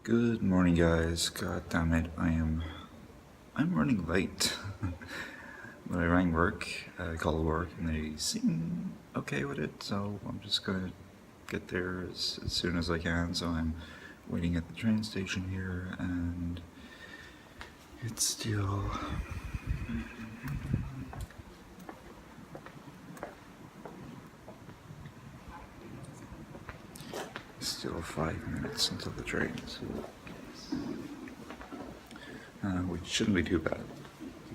Good morning, guys. God damn it, I'm running late. But I rang work, I called work, and they seem okay with it. So I'm just gonna get there as soon as I can. So I'm waiting at the train station here, and it's still 5 minutes until the train, which shouldn't be too bad.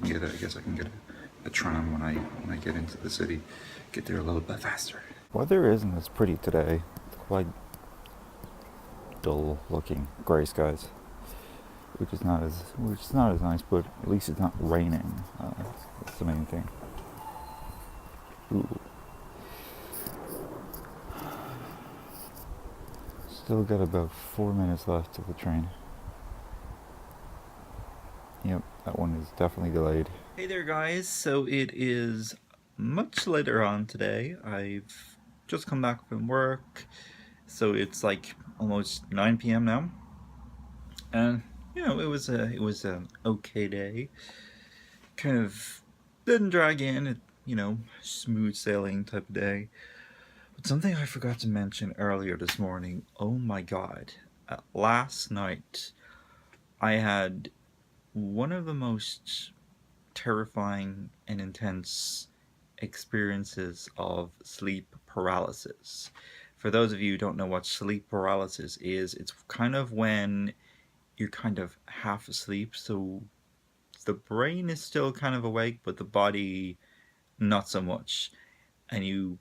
I guess I can get a tram when I get into the city. Get there a little bit faster. Weather isn't as pretty today. It's quite dull looking grey skies, which is not as nice, but at least it's not raining. That's the main thing. Ooh. Still got about 4 minutes left of the train. Yep, that one is definitely delayed. Hey there, guys. So it is much later on today. I've just come back from work, so it's like almost 9 p.m. now, and it was an okay day. Kind of didn't drag in, smooth sailing type of day. But something I forgot to mention earlier this morning. Oh my god! Last night I had one of the most terrifying and intense experiences of sleep paralysis. For those of you who don't know what sleep paralysis is, it's kind of when you're kind of half asleep, so the brain is still kind of awake, but the body not so much. And you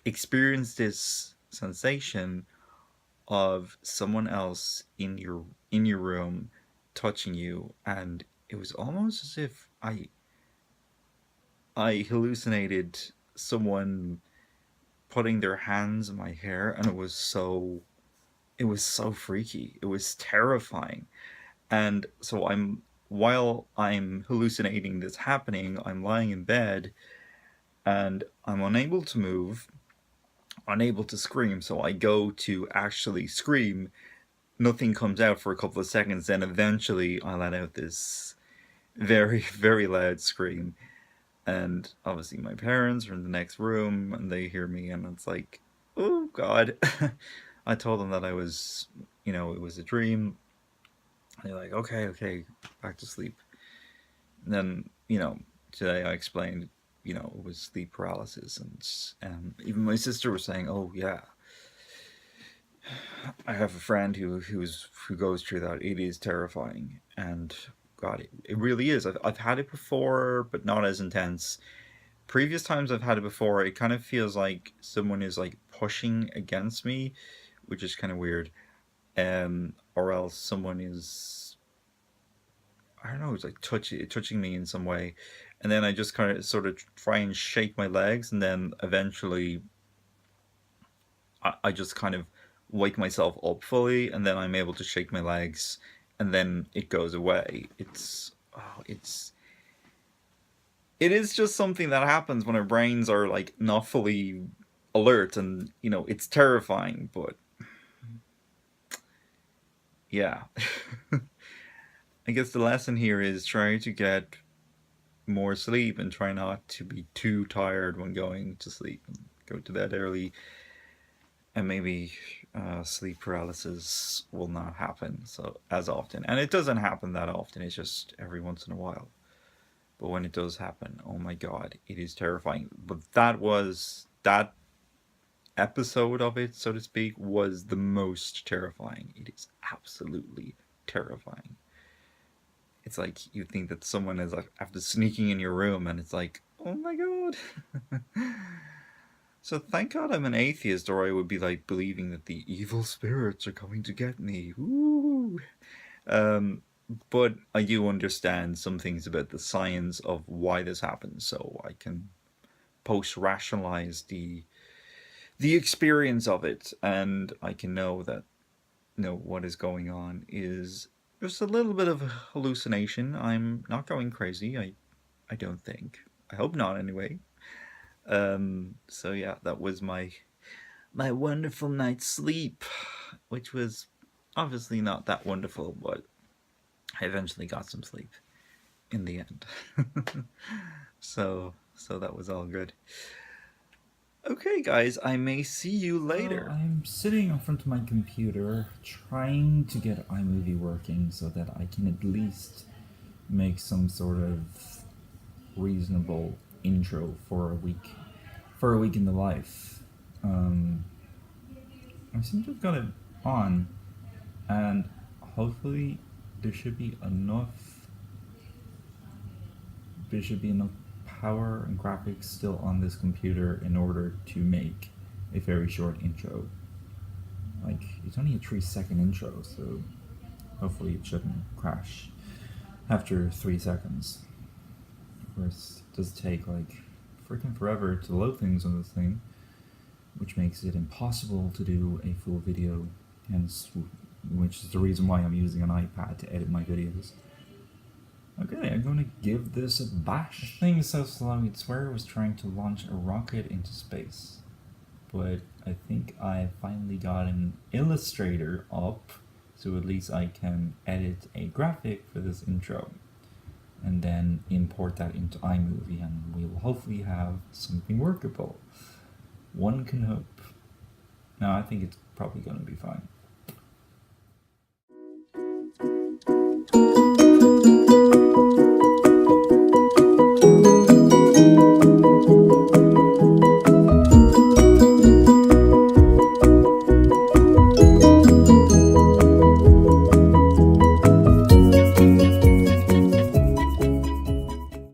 experience this sensation of someone else in your room touching you, and it was almost as if I hallucinated someone putting their hands in my hair, and it was so freaky. It was terrifying. And so while I'm hallucinating this happening, I'm lying in bed and I'm unable to move, unable to scream. So I go to actually scream. Nothing comes out for a couple of seconds. Then eventually I let out this very, very loud scream. And obviously my parents are in the next room and they hear me, and it's like, oh God. I told them that it was a dream. They're like, okay, okay, back to sleep. And then, today I explained, it was sleep paralysis, and even my sister was saying, oh yeah, I have a friend who goes through that. It is terrifying, and God, it really is. I've had it before, but not as intense. Previous times I've had it before, it kind of feels like someone is like pushing against me, which is kind of weird. Or else someone is, I don't know, it's like touching me in some way, and then I just kind of sort of try and shake my legs, and then eventually I just kind of wake myself up fully, and then I'm able to shake my legs, and then it goes away. It is just something that happens when our brains are like not fully alert, and it's terrifying, but yeah. I guess the lesson here is try to get more sleep and try not to be too tired when going to sleep, and go to bed early, and maybe sleep paralysis will not happen so as often. And it doesn't happen that often, it's just every once in a while. But when it does happen, oh my god, it is terrifying. But that episode of it, so to speak, was the most terrifying. It is absolutely terrifying. It's like you think that someone is like after sneaking in your room, and it's like, oh my god. So thank God I'm an atheist, or I would be like believing that the evil spirits are coming to get me. Ooh. Um, but I do understand some things about the science of why this happens, so I can post rationalize the experience of it, and I can know that what is going on is just a little bit of a hallucination. I'm not going crazy. I don't think. I hope not, anyway. So yeah, that was my wonderful night's sleep, which was Obviously not that wonderful, but I eventually got some sleep in the end. So that was all good. Okay, guys, I may see you Well, later. I'm sitting in front of my computer trying to get iMovie working so that I can at least make some sort of reasonable intro for a week in the life. I seem to have got it on, and hopefully there should be enough there should be enough power and graphics still on this computer in order to make a very short intro. Like, it's only a 3-second intro, so hopefully it shouldn't crash after 3 seconds. Of course, it does take like freaking forever to load things on this thing, which makes it impossible to do a full video, hence which is the reason why I'm using an iPad to edit my videos. Okay, I'm going to give this a bash. This thing is so slow, you'd swear it was trying to launch a rocket into space. But I think I finally got an Illustrator up, so at least I can edit a graphic for this intro. And then import that into iMovie, and we will hopefully have something workable. One can hope. No, I think it's probably going to be fine.